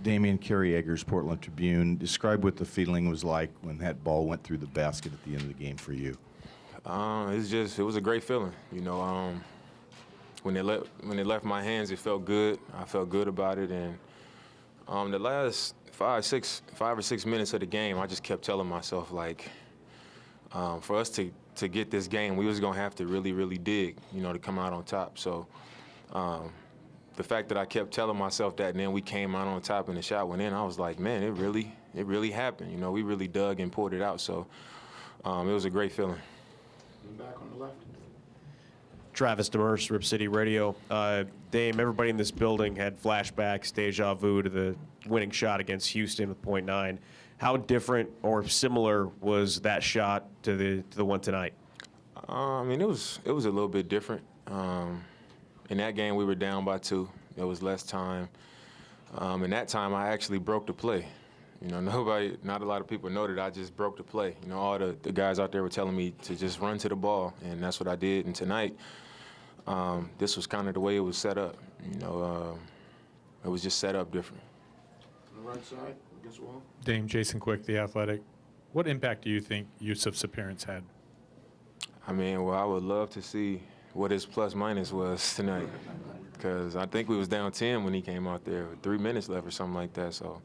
Damian Carriager's Portland Tribune. Describe what the feeling was like when that ball went through the basket at the end of the game for you. It was a great feeling. When it left my hands, it felt good. I felt good about it, and the last 5 or 6 minutes of the game, I just kept telling myself, like, for us to get this game, we was gonna have to really, really dig, to come out on top. So the fact that I kept telling myself that, and then we came out on top and the shot went in, I was like, man, it really happened. We really dug and pulled it out. So it was a great feeling. Back on the left. Travis Demers, Rip City Radio. Dame, everybody in this building had flashbacks, deja vu to the winning shot against Houston with .9. How different or similar was that shot to the one tonight? It was a little bit different. In that game, we were down by 2. There was less time. In that time, I actually broke the play. Not a lot of people know that I just broke the play. All the guys out there were telling me to just run to the ball, and that's what I did. And tonight, this was kind of the way it was set up. It was just set up different. On the right side, against the wall. Dame, Jason Quick, The Athletic. What impact do you think Jusuf's appearance had? I would love to see what his plus-minus was tonight, because I think we was down 10 when he came out there with 3 minutes left or something like that. So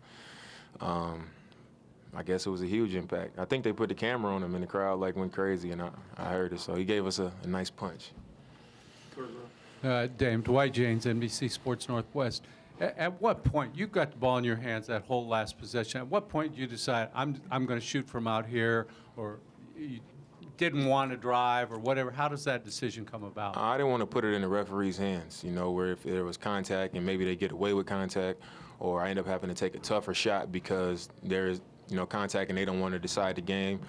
I guess it was a huge impact. I think they put the camera on him and the crowd went crazy, and I heard it. So he gave us a nice punch. Dame, Dwight James, NBC Sports Northwest. At what point, you got the ball in your hands that whole last possession, at what point did you decide, I'm going to shoot from out here, or you didn't want to drive or whatever? How does that decision come about? I didn't want to put it in the referee's hands, where if there was contact and maybe they get away with contact, or I end up having to take a tougher shot because there is, contact and they don't want to decide the game.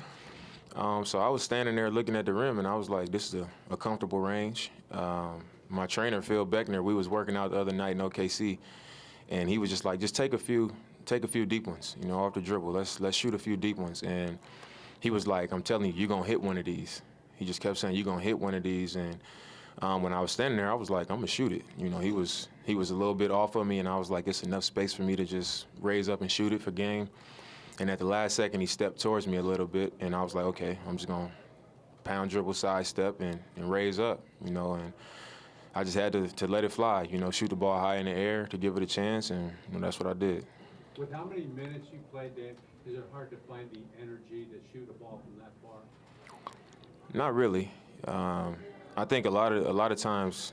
So I was standing there looking at the rim, and I was like, this is a comfortable range. My trainer, Phil Beckner, we was working out the other night in OKC, and he was just like, just take a few deep ones, off the dribble. Let's shoot a few deep ones. And he was like, I'm telling you, you're going to hit one of these. He just kept saying, you're going to hit one of these. And when I was standing there, I was like, I'm going to shoot it. He was a little bit off of me, and I was like, it's enough space for me to just raise up and shoot it for game. And at the last second, he stepped towards me a little bit, and I was like, okay, I'm just going to pound, dribble, side step, and raise up, and I just had to let it fly, shoot the ball high in the air to give it a chance, and that's what I did. With how many minutes you played, Dave, is it hard to find the energy to shoot a ball from that far? Not really. I think a lot of times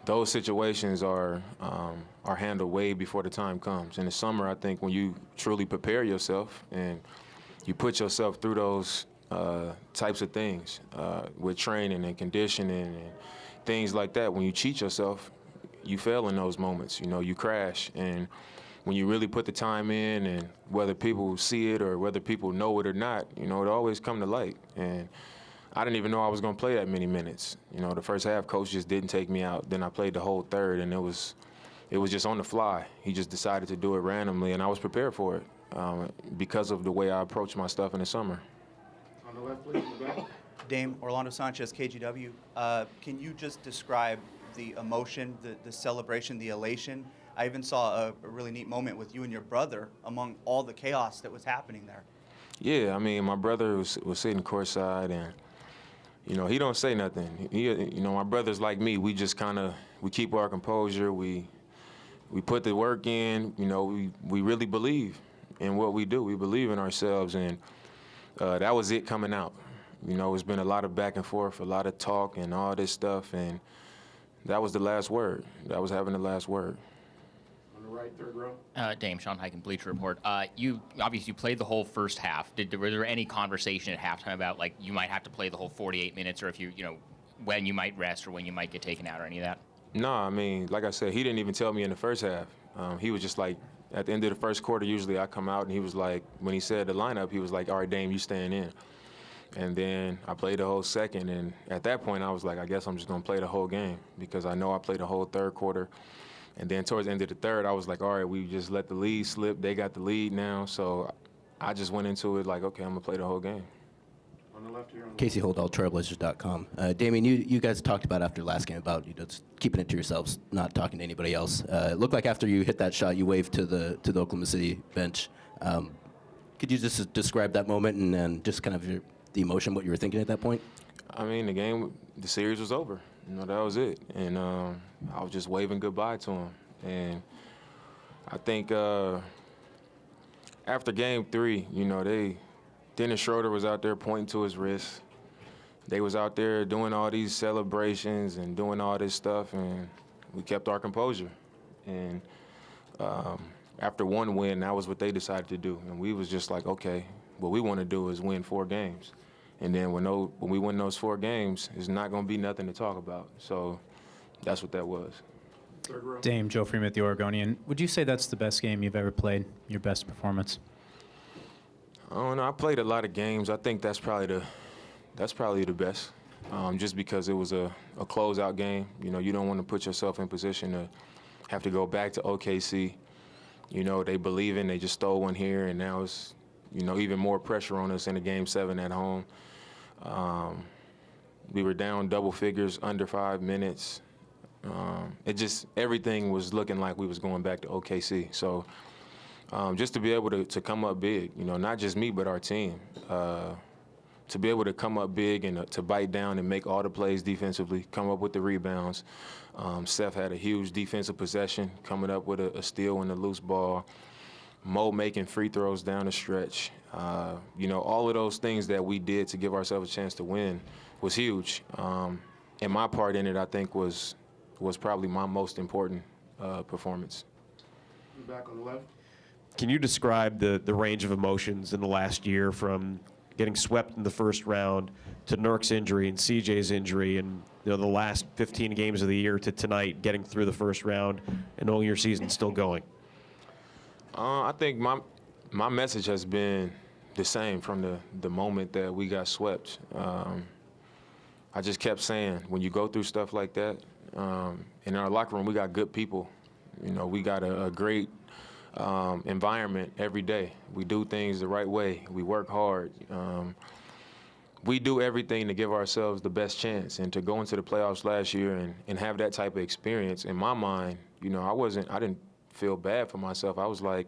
those situations are handled way before the time comes. In the summer, I think when you truly prepare yourself and you put yourself through those types of things with training and conditioning and things like that, when you cheat yourself, you fail in those moments. You crash. And when you really put the time in, and whether people see it or whether people know it or not, it always come to light. And I didn't even know I was going to play that many minutes. The first half, coach just didn't take me out. Then I played the whole third, and it was just on the fly. He just decided to do it randomly, and I was prepared for it because of the way I approached my stuff in the summer. On the left, please, in the back. Dame, Orlando Sanchez, KGW. Can you just describe the emotion, the celebration, the elation? I even saw a really neat moment with you and your brother among all the chaos that was happening there. Yeah, my brother was sitting courtside, and he don't say nothing. My brother's like me. We just we keep our composure. We put the work in. We really believe in what we do. We believe in ourselves, and that was it coming out. It's been a lot of back and forth, a lot of talk and all this stuff, and that was the last word. That was having the last word. On the right, third row. Dame, Sean Hyken, Bleacher Report. You played the whole first half. Were there any conversation at halftime about you might have to play the whole 48 minutes, or if when you might rest or when you might get taken out or any of that? No, like I said, he didn't even tell me in the first half. He was just like, at the end of the first quarter, usually I come out and he was like, when he said the lineup, he was like, all right, Dame, you staying in. And then I played the whole second, and at that point I was like, I guess I'm just going to play the whole game, because I know I played the whole third quarter. And then towards the end of the third, I was like, all right, we just let the lead slip. They got the lead now. So I just went into it like, okay, I'm going to play the whole game. On On the left here. On the Casey Holdall, Trailblazers.com. Damian, you guys talked about after the last game about just keeping it to yourselves, not talking to anybody else. It looked like after you hit that shot, you waved to the Oklahoma City bench. Could you just describe that moment and just kind of the emotion, what you were thinking at that point? I mean, the series was over. That was it. And I was just waving goodbye to him. And I think after game 3, Dennis Schroeder was out there pointing to his wrist. They was out there doing all these celebrations and doing all this stuff, and we kept our composure. And after one win, that was what they decided to do. And we was just like, okay, what we want to do is win 4 games. And then when we win those 4 games, it's not going to be nothing to talk about. So that's what that was. third row. Dame, Joe Freeman at the Oregonian. Would you say that's the best game you've ever played, your best performance? I don't know. I played a lot of games. I think that's probably the best, just because it was a closeout game. You don't want to put yourself in position to have to go back to OKC. They believe in. They just stole one here, and now it's even more pressure on us in a Game 7 at home. We were down double figures under 5 minutes. Everything was looking like we was going back to OKC. So just to be able to come up big, not just me but our team, to be able to come up big and to bite down and make all the plays defensively, come up with the rebounds. Steph had a huge defensive possession, coming up with a steal and a loose ball. Mo making free throws down the stretch. All of those things that we did to give ourselves a chance to win was huge. And my part in it, I think, was probably my most important performance. Back on the left. Can you describe the range of emotions in the last year, from getting swept in the first round to Nurk's injury and CJ's injury, and the last 15 games of the year to tonight, getting through the first round and knowing your season's still going? I think my message has been the same from the moment that we got swept. I just kept saying, when you go through stuff like that, in our locker room, we got good people. We got a great environment every day. We do things the right way. We work hard. We do everything to give ourselves the best chance. And to go into the playoffs last year and have that type of experience, in my mind, I didn't feel bad for myself. I was like,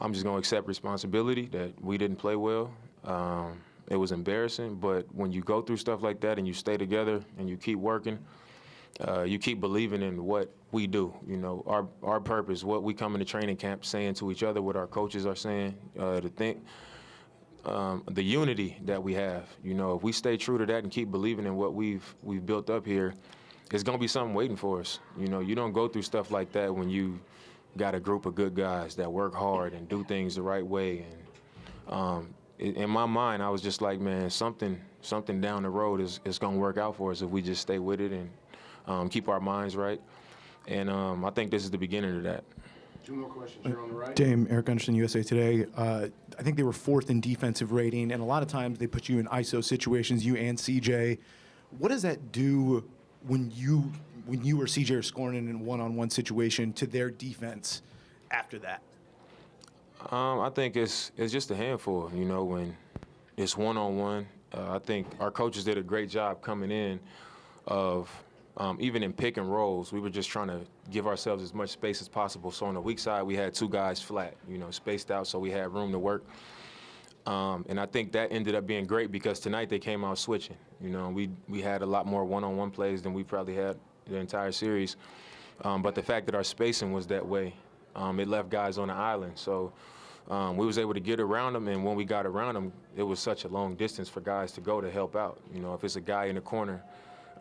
I'm just going to accept responsibility that we didn't play well. It was embarrassing, but when you go through stuff like that and you stay together and you keep working, you keep believing in what we do, our purpose, what we come into training camp saying to each other, what our coaches are saying, the unity that we have. If we stay true to that and keep believing in what we've built up here, it's going to be something waiting for us. You don't go through stuff like that when you got a group of good guys that work hard and do things the right way. And in my mind, I was just like, man, something down the road is going to work out for us if we just stay with it and keep our minds right. And I think this is the beginning of that. 2 more questions here on the right. Dame, Eric Anderson, USA Today. I think they were 4th in defensive rating, and a lot of times they put you in ISO situations, you and CJ. What does that do when you or CJ are scoring in a one-on-one situation to their defense after that? I think it's just a handful, when it's one-on-one. I think our coaches did a great job coming in of even in pick and rolls, we were just trying to give ourselves as much space as possible. So on the weak side, we had 2 guys flat, spaced out, so we had room to work. And I think that ended up being great because tonight they came out switching. We had a lot more one-on-one plays than we probably had the entire series. But the fact that our spacing was that way, it left guys on the island. So we was able to get around them, and when we got around them, it was such a long distance for guys to go to help out. If it's a guy in the corner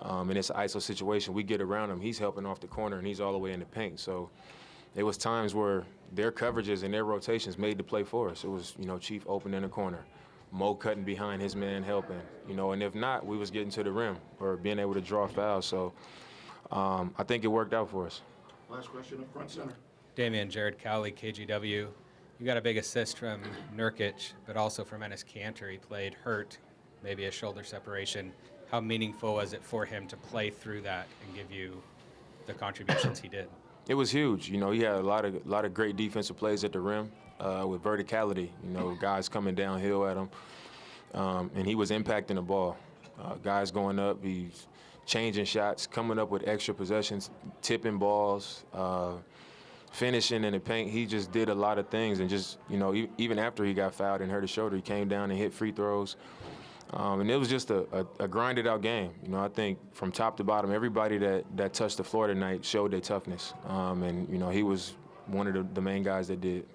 and it's an ISO situation, we get around him, he's helping off the corner, and he's all the way in the paint. So it was times where their coverages and their rotations made the play for us. It was, Chief open in the corner, Mo cutting behind his man helping, and if not, we was getting to the rim or being able to draw fouls. So I think it worked out for us. Last question up front center. Damian, Jared Cowley, KGW. You got a big assist from Nurkic, but also from Enes Kanter. He played hurt, maybe a shoulder separation. How meaningful was it for him to play through that and give you the contributions he did? It was huge. He had a lot of great defensive plays at the rim with verticality. Guys coming downhill at him. and he was impacting the ball. Guys going up, he's changing shots, coming up with extra possessions, tipping balls, finishing in the paint. He just did a lot of things, and just, you know, even after he got fouled and hurt his shoulder, he came down and hit free throws. And it was just a grinded out game. You know, I think from top to bottom, everybody that touched the floor tonight showed their toughness. And, you know, he was one of the main guys that did.